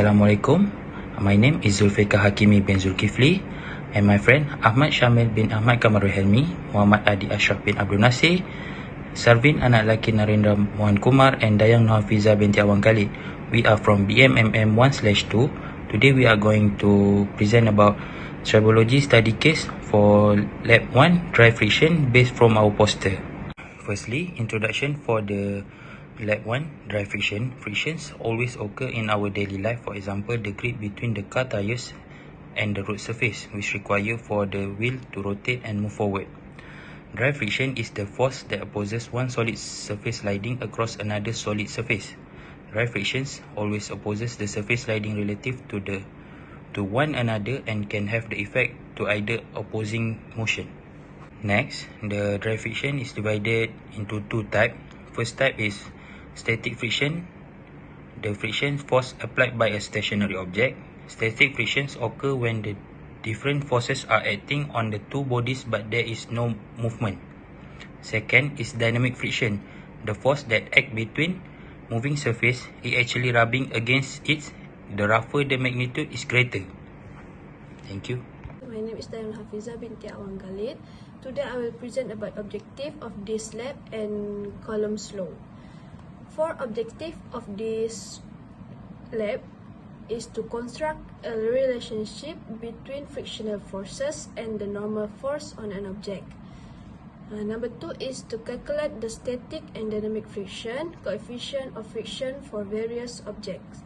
Assalamualaikum. My name is Zulfikar Hakimi bin Zulkifli and my friend Ahmad Syamil bin Ahmad Kamarul Helmi, Muhammad Adi Ashraf bin Abdul Nasir, Sarvin anak lelaki Narendra Mohan Kumar and Dayang Nohafiza binti Awang Khalid. We are from BMMM 1/2. Today we are going to present about Tribology study case for Lab 1 dry friction based from our poster. Firstly, introduction for the Lab 1 dry friction. Frictions always occur in our daily life. For example, the grip between the car tires and the road surface, which require for the wheel to rotate and move forward. Dry friction is the force that opposes one solid surface sliding across another solid surface. Dry frictions always opposes the surface sliding relative to one another and can have the effect to either opposing motion. Next, the dry friction is divided into two types. First type is static friction, the friction force applied by a stationary object. Static frictions occur when the different forces are acting on the two bodies but there is no movement. Second is dynamic friction, the force that acts between moving surface is actually rubbing against it. The rougher the magnitude is greater. Thank you. My name is Dayang Nohafiza binti Awang Khalid. Today I will present about objective of this lab and Coulomb's law. For objective of this lab is to construct a relationship between frictional forces and the normal force on an object. Number 2 is to calculate the static and dynamic friction, coefficient of friction for various objects.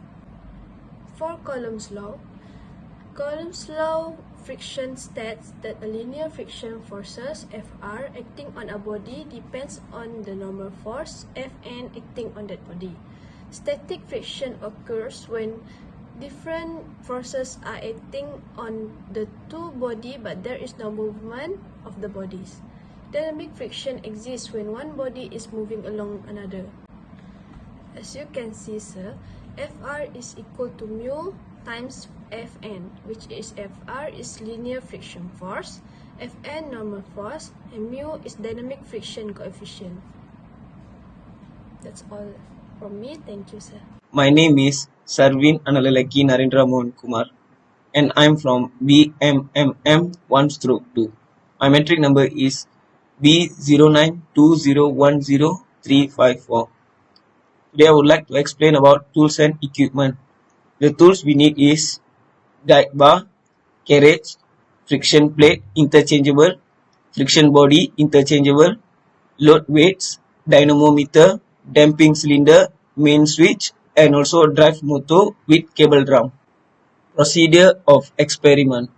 For Coulomb's law friction states that a linear friction forces Fr acting on a body depends on the normal force Fn acting on that body. Static friction occurs when different forces are acting on the two bodies but there is no movement of the bodies. Dynamic friction exists when one body is moving along another. As you can see, sir, Fr is equal to mu times Fn, which is Fr is linear friction force, Fn normal force, and mu is dynamic friction coefficient. That's all from me. Thank you, sir. My name is Sarvin anak lelaki Narendra Mohan Kumar and I'm from BMMM 1/2. My metric number is B0920100354. Today I would like to explain about tools and equipment. The tools we need is guide bar, carriage, friction plate interchangeable, friction body interchangeable, load weights, dynamometer, damping cylinder, main switch, and also drive motor with cable drum. Procedure of experiment.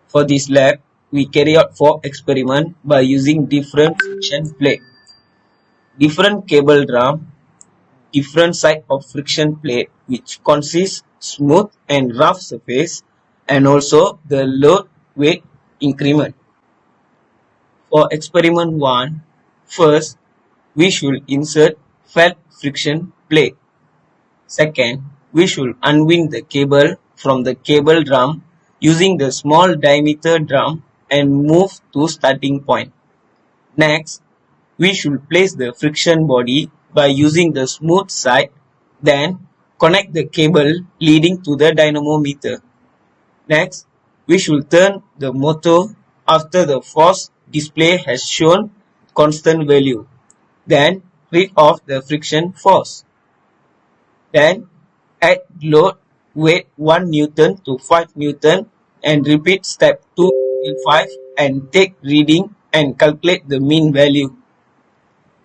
For this lab, we carry out 4 experiments by using different friction plate, different cable drum, different side of friction plate which consists smooth and rough surface, and also the load weight increment. For experiment 1, first we should insert felt friction plate. Second, we should unwind the cable from the cable drum using the small diameter drum and move to starting point. Next, we should place the friction body by using the smooth side, then connect the cable leading to the dynamometer. Next, we should turn the motor after the force display has shown constant value. Then read off the friction force. Then add load weight 1 Newton to 5 Newton and repeat step 2 till 5 and take reading and calculate the mean value.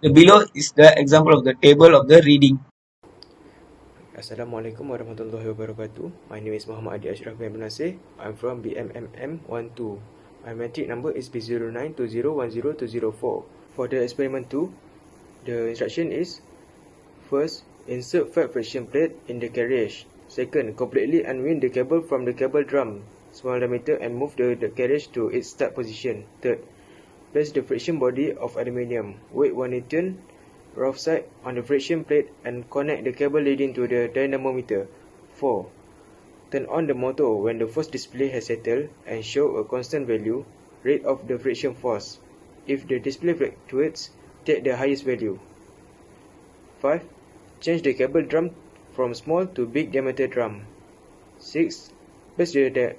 The below is the example of the table of the reading. Assalamualaikum warahmatullahi wabarakatuh. My name is Muhammad Adi Ashraf bin Abdul Nasir. I'm from BMMM 12. My metric number is B0920100204. For the experiment 2, the instruction is: first, insert felt friction plate in the carriage. Second, completely unwind the cable from the cable drum, small diameter, and move the carriage to its start position. Third, place the friction body of aluminium, weight 1 Newton, rough side on the friction plate and connect the cable leading to the dynamometer. 4. Turn on the motor when the force display has settled and show a constant value. Rate of the friction force. If the display fluctuates, take the highest value. 5. Change the cable drum from small to big diameter drum. 6. Place the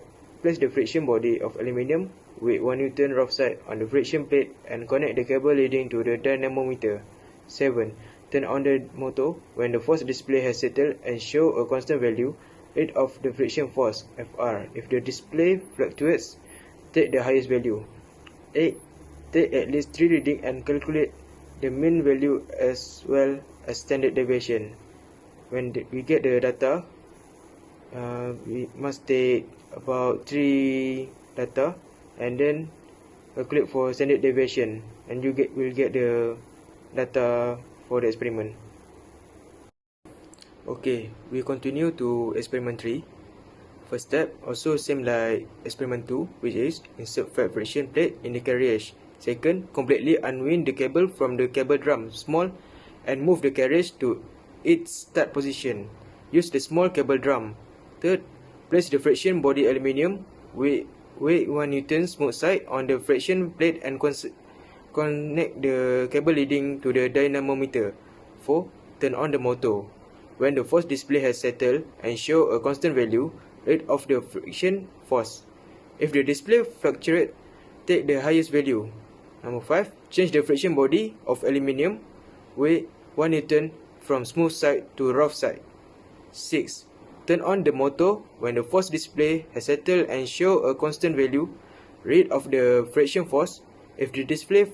friction body of aluminium with 1 Newton rough side on the friction plate and connect the cable leading to the dynamometer. 7. Turn on the motor when the force display has settled and show a constant value, rate of the friction force, Fr. If the display fluctuates, take the highest value. 8. Take at least 3 readings and calculate the mean value as well as standard deviation. When we get the data, we must take about 3 data and then calculate for standard deviation, and you will get the data for the experiment. Okay, we continue to experiment 3. First step, also same like experiment 2, which is insert flat friction plate in the carriage. Second, completely unwind the cable from the cable drum small and move the carriage to its start position. Use the small cable drum. Third, place the friction body aluminium with weight 1 Newton smooth side on the friction plate and connect the cable leading to the dynamometer. 4. Turn on the motor. When the force display has settled and show a constant value, rate of the friction force. If the display fluctuates, take the highest value. Number 5. Change the friction body of aluminium weight 1 Newton from smooth side to rough side. 6. Turn on the motor when the force display has settled and show a constant value, rate of the friction force. If the display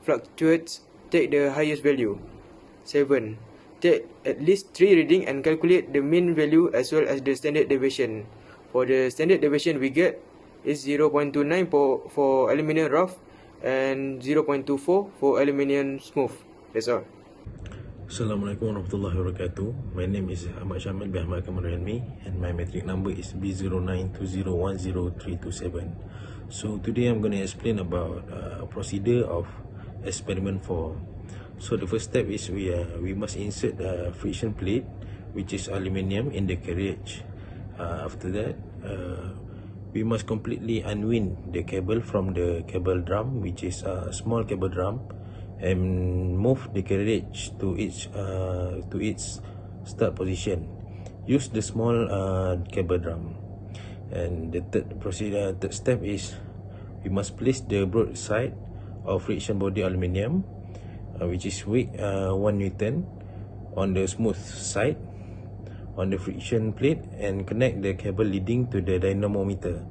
fluctuates, take the highest value. 7. Take at least 3 readings and calculate the mean value as well as the standard deviation. For the standard deviation we get is 0.29 for aluminium rough and 0.24 for aluminium smooth. That's all. Assalamualaikum warahmatullahi wabarakatuh. My name is Ahmad Shamil bin Ahmad Kamarulmi and my metric number is B0920100327. So today I'm going to explain about procedure of experiment 4. So the first step is we must insert a friction plate which is aluminium in the carriage. After that, we must completely unwind the cable from the cable drum, which is a small cable drum, and move the carriage to its start position. Use the small cable drum. And the third step is we must place the broadside of friction body aluminium, which is weight 1 Newton, on the smooth side on the friction plate and connect the cable leading to the dynamometer.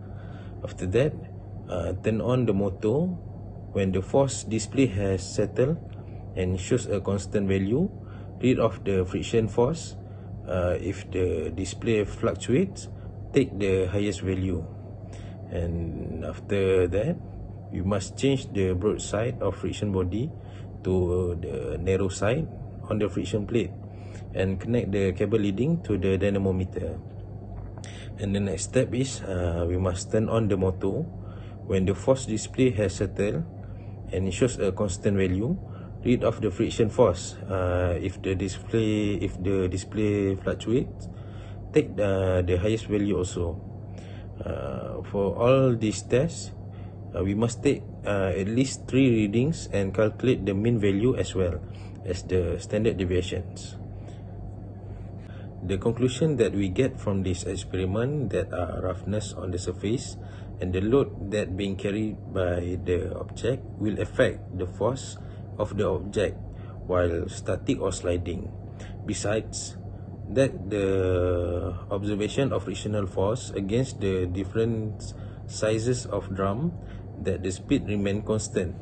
After that, turn on the motor when the force display has settled and shows a constant value, read of the friction force. If the display fluctuates, take the highest value. And after that, you must change the broadside of friction body to the narrow side on the friction plate and connect the cable leading to the dynamometer. And the next step is we must turn on the motor when the force display has settled and it shows a constant value, read of the friction force. If the display fluctuates, take the highest value also. For all these tests, we must take at least 3 readings and calculate the mean value as well as the standard deviations. The conclusion that we get from this experiment that roughness on the surface and the load that being carried by the object will affect the force of the object while static or sliding. Besides that, the observation of frictional force against the different sizes of drum, that the speed remain constant.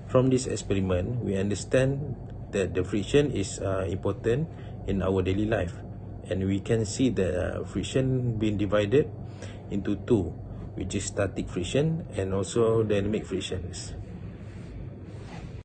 From this experiment, we understand that the friction is important in our daily life, and we can see that friction being divided into 2, which is static friction and also dynamic frictions.